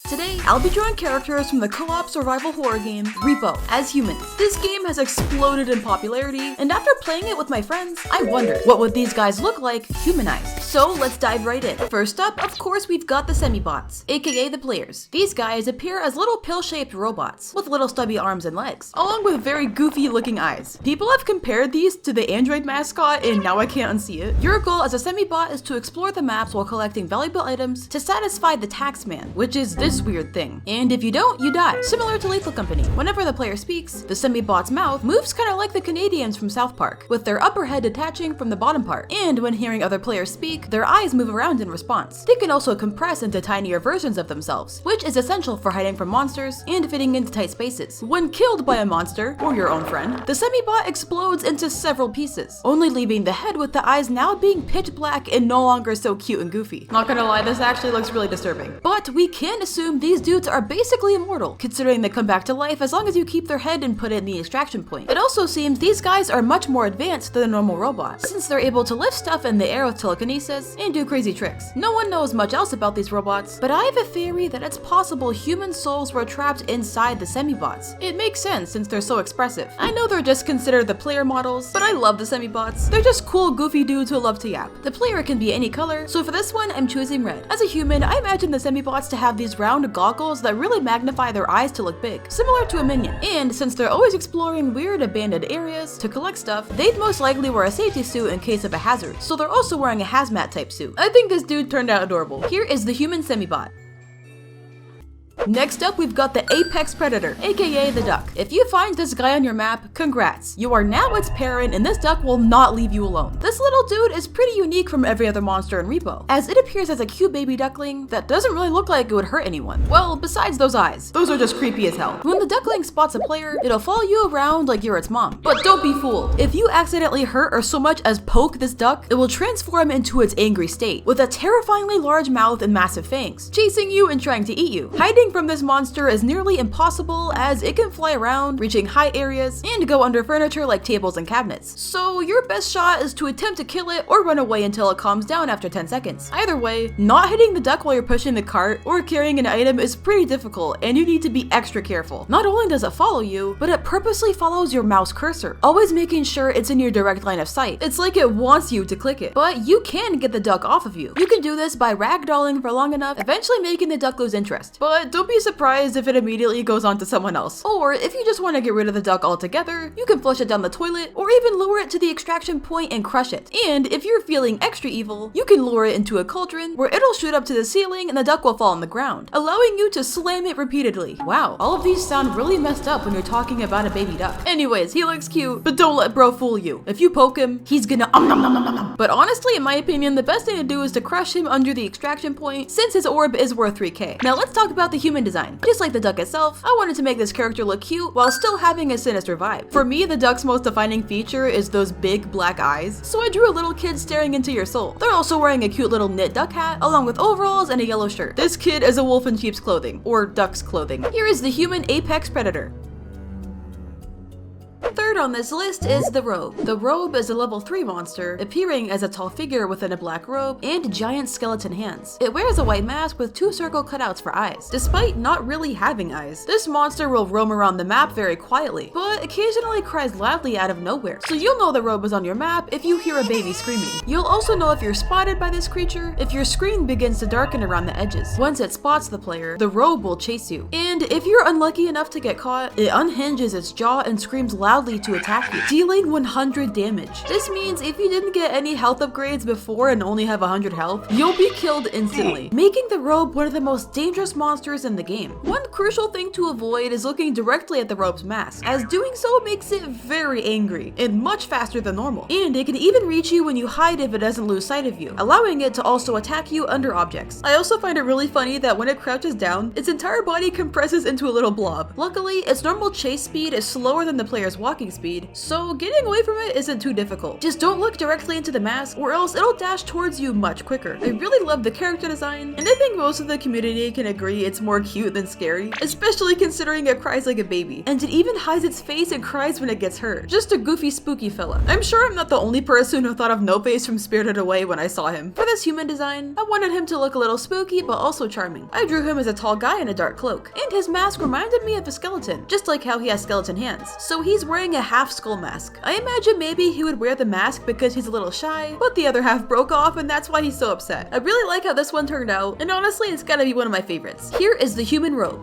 Today, I'll be drawing characters from the co-op survival horror game, Repo, as humans. This game has exploded in popularity, and after playing it with my friends, I wondered, what would these guys look like humanized? So let's dive right in. First up, of course, we've got the Semibots, aka the players. These guys appear as little pill-shaped robots, with little stubby arms and legs, along with very goofy looking eyes. People have compared these to the Android mascot, and now I can't unsee it. Your goal as a Semibot is to explore the maps while collecting valuable items to satisfy the taxman, which is this weird thing. And if you don't, you die. Similar to Lethal Company. Whenever the player speaks, the Semibot's mouth moves kind of like the Canadians from South Park, with their upper head detaching from the bottom part. And when hearing other players speak, their eyes move around in response. They can also compress into tinier versions of themselves, which is essential for hiding from monsters and fitting into tight spaces. When killed by a monster, or your own friend, the Semibot explodes into several pieces, only leaving the head with the eyes now being pitch black and no longer so cute and goofy. Not gonna lie, this actually looks really disturbing. But we can assume these dudes are basically immortal, considering they come back to life as long as you keep their head and put it in the extraction point. It also seems these guys are much more advanced than a normal robot, since they're able to lift stuff in the air with telekinesis and do crazy tricks. No one knows much else about these robots, but I have a theory that it's possible human souls were trapped inside the Semibots. It makes sense since they're so expressive. I know they're just considered the player models, but I love the Semibots. They're just cool, goofy dudes who love to yap. The player can be any color, so for this one, I'm choosing red. As a human, I imagine the Semibots to have these round goggles that really magnify their eyes to look big, similar to a minion. And since they're always exploring weird abandoned areas to collect stuff, they'd most likely wear a safety suit in case of a hazard, so they're also wearing a hazmat type suit. I think this dude turned out adorable. Here is the human Semibot. Next up, we've got the Apex Predator, aka the duck. If you find this guy on your map, congrats. You are now its parent and this duck will not leave you alone. This little dude is pretty unique from every other monster in Repo, as it appears as a cute baby duckling that doesn't really look like it would hurt anyone. Well, besides those eyes. Those are just creepy as hell. When the duckling spots a player, it'll follow you around like you're its mom. But don't be fooled. If you accidentally hurt or so much as poke this duck, it will transform into its angry state, with a terrifyingly large mouth and massive fangs, chasing you and trying to eat you. Hiding from this monster is nearly impossible as it can fly around, reaching high areas, and go under furniture like tables and cabinets. So your best shot is to attempt to kill it or run away until it calms down after 10 seconds. Either way, not hitting the duck while you're pushing the cart or carrying an item is pretty difficult and you need to be extra careful. Not only does it follow you, but it purposely follows your mouse cursor, always making sure it's in your direct line of sight. It's like it wants you to click it. But you can get the duck off of you. You can do this by ragdolling for long enough, eventually making the duck lose interest. But don't be surprised if it immediately goes on to someone else. Or if you just want to get rid of the duck altogether, you can flush it down the toilet or even lure it to the extraction point and crush it. And if you're feeling extra evil, you can lure it into a cauldron where it'll shoot up to the ceiling and the duck will fall on the ground, allowing you to slam it repeatedly. Wow, all of these sound really messed up when you're talking about a baby duck. Anyways, he looks cute, but don't let bro fool you. If you poke him, he's gonna nom nom nom nom nom. But honestly, in my opinion, the best thing to do is to crush him under the extraction point since his orb is worth 3k. Now let's talk about the human design. Just like the duck itself, I wanted to make this character look cute while still having a sinister vibe. For me, the duck's most defining feature is those big black eyes, so I drew a little kid staring into your soul. They're also wearing a cute little knit duck hat, along with overalls and a yellow shirt. This kid is a wolf in sheep's clothing, or duck's clothing. Here is the human Apex Predator. Third on this list is the Robe. The Robe is a level 3 monster, appearing as a tall figure within a black robe and giant skeleton hands. It wears a white mask with 2 circle cutouts for eyes. Despite not really having eyes, this monster will roam around the map very quietly, but occasionally cries loudly out of nowhere. So you'll know the Robe is on your map if you hear a baby screaming. You'll also know if you're spotted by this creature if your screen begins to darken around the edges. Once it spots the player, the Robe will chase you. And if you're unlucky enough to get caught, it unhinges its jaw and screams loudly to attack you, dealing 100 damage. This means if you didn't get any health upgrades before and only have 100 health, you'll be killed instantly, making the Robe one of the most dangerous monsters in the game. One crucial thing to avoid is looking directly at the Robe's mask, as doing so makes it very angry and much faster than normal. And it can even reach you when you hide if it doesn't lose sight of you, allowing it to also attack you under objects. I also find it really funny that when it crouches down, its entire body compresses into a little blob. Luckily, its normal chase speed is slower than the player's walking walking speed, so getting away from it isn't too difficult. Just don't look directly into the mask or else it'll dash towards you much quicker. I really love the character design, and I think most of the community can agree it's more cute than scary, especially considering it cries like a baby, and it even hides its face and cries when it gets hurt. Just a goofy, spooky fella. I'm sure I'm not the only person who thought of No Face from Spirited Away when I saw him. For this human design, I wanted him to look a little spooky but also charming. I drew him as a tall guy in a dark cloak, and his mask reminded me of a skeleton, just like how he has skeleton hands. So he's wearing a half skull mask. I imagine maybe he would wear the mask because he's a little shy, but the other half broke off and that's why he's so upset. I really like how this one turned out, and honestly it's gotta be one of my favorites. Here is the human Robe.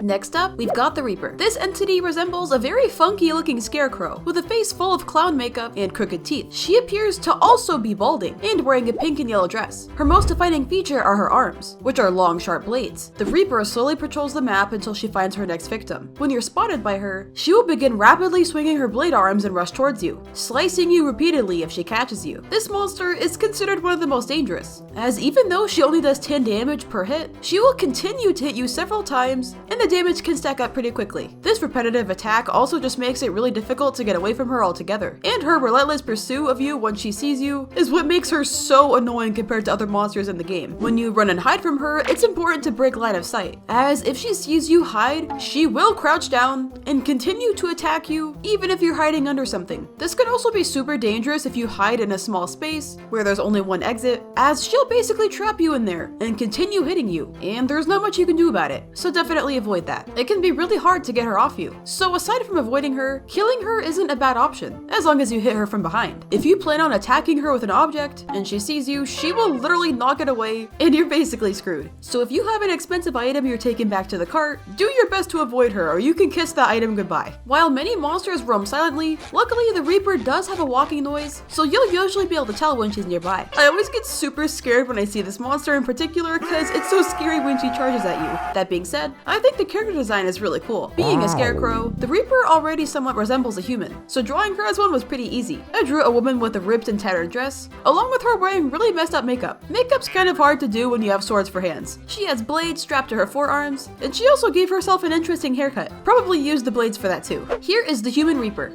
Next up, we've got the Reaper. This entity resembles a very funky looking scarecrow with a face full of clown makeup and crooked teeth. She appears to also be balding and wearing a pink and yellow dress. Her most defining feature are her arms, which are long sharp blades. The Reaper slowly patrols the map until she finds her next victim. When you're spotted by her, she will begin rapidly swinging her blade arms and rush towards you, slicing you repeatedly if she catches you. This monster is considered one of the most dangerous, as even though she only does 10 damage per hit, she will continue to hit you several times, and the damage can stack up pretty quickly. This repetitive attack also just makes it really difficult to get away from her altogether, and her relentless pursuit of you once she sees you is what makes her so annoying compared to other monsters in the game. When you run and hide from her, it's important to break line of sight, as if she sees you hide, she will crouch down and continue to attack you even if you're hiding under something. This could also be super dangerous if you hide in a small space where there's only one exit, as she'll basically trap you in there and continue hitting you, and there's not much you can do about it, so definitely avoid that. It can be really hard to get her off you. So aside from avoiding her, killing her isn't a bad option, as long as you hit her from behind. If you plan on attacking her with an object and she sees you, she will literally knock it away and you're basically screwed. So if you have an expensive item you're taking back to the cart, do your best to avoid her or you can kiss that item goodbye. While many monsters roam silently, luckily the Reaper does have a walking noise, so you'll usually be able to tell when she's nearby. I always get super scared when I see this monster in particular because it's so scary when she charges at you. That being said, I think the character design is really cool. Being a scarecrow, the Reaper already somewhat resembles a human, so drawing her as one was pretty easy. I drew a woman with a ripped and tattered dress, along with her wearing really messed up makeup. Makeup's kind of hard to do when you have swords for hands. She has blades strapped to her forearms, and she also gave herself an interesting haircut. Probably used the blades for that too. Here is the human Reaper.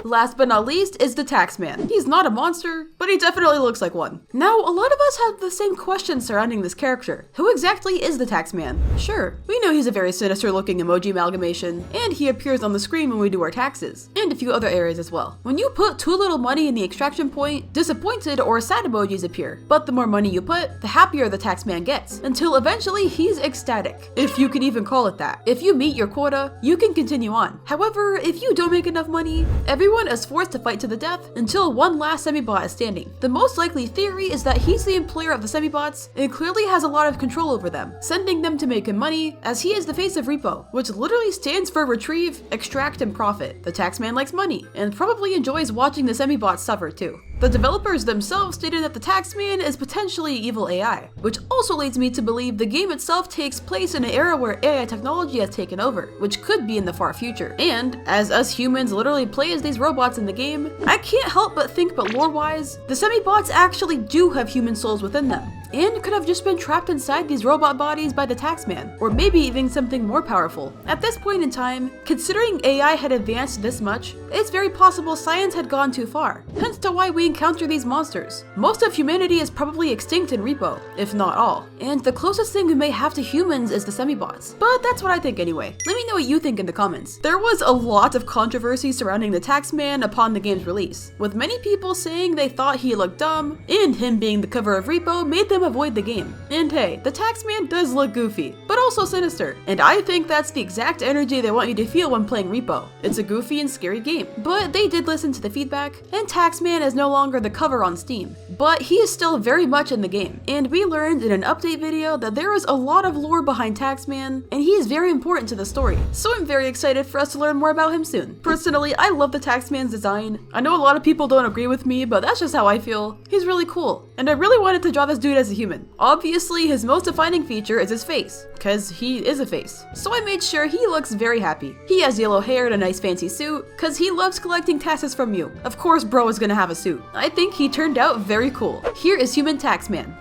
Last but not least is the Taxman. He's not a monster, but he definitely looks like one. Now, a lot of us have the same questions surrounding this character. Who exactly is the Taxman? Sure, we know he's a very sinister looking emoji amalgamation, and he appears on the screen when we do our taxes, and a few other areas as well. When you put too little money in the extraction point, disappointed or sad emojis appear, but the more money you put, the happier the Taxman gets, until eventually he's ecstatic, if you can even call it that. If you meet your quota, you can continue on. However, if you don't make enough money, everyone is forced to fight to the death until one last Semibot is standing. The most likely theory is that he's the employer of the Semibots and clearly has a lot of control over them, sending them to make him money, as he is the face of Repo, which literally stands for retrieve, extract, and profit. The Taxman likes money, and probably enjoys watching the Semibots suffer too. The developers themselves stated that the Taxman is potentially evil AI, which also leads me to believe the game itself takes place in an era where AI technology has taken over, which could be in the far future. And, as us humans literally play as these robots in the game, I can't help but think, but lore-wise, the Semibots actually do have human souls within them, and could have just been trapped inside these robot bodies by the Taxman, or maybe even something more powerful. At this point in time, considering AI had advanced this much, it's very possible science had gone too far, hence to why we encounter these monsters. Most of humanity is probably extinct in Repo, if not all, and the closest thing we may have to humans is the Semibots. But that's what I think anyway. Let me know what you think in the comments. There was a lot of controversy surrounding the Taxman upon the game's release, with many people saying they thought he looked dumb, and him being the cover of Repo made them avoid the game. And hey, the Taxman does look goofy, but also sinister, and I think that's the exact energy they want you to feel when playing Repo. It's a goofy and scary game, but they did listen to the feedback, and Taxman is no longer the cover on Steam, but he is still very much in the game, and we learned in an update video that there is a lot of lore behind Taxman, and he is very important to the story, so I'm very excited for us to learn more about him soon. Personally, I love the Taxman's design. I know a lot of people don't agree with me, but that's just how I feel. He's really cool, and I really wanted to draw this dude as a human. Obviously, his most defining feature is his face, cause he is a face, so I made sure he looks very happy. He has yellow hair and a nice fancy suit, cause he loves collecting taxes from you. Of course bro is gonna have a suit. I think he turned out very cool. Here is Human Taxman.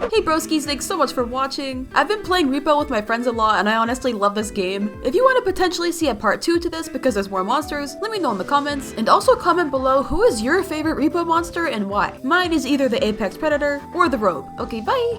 Hey broskies, thanks so much for watching. I've been playing Repo with my friends a lot and I honestly love this game. If you want to potentially see a part 2 to this because there's more monsters, let me know in the comments. And also comment below who is your favorite Repo monster and why. Mine is either the apex predator or the robe. Okay, bye!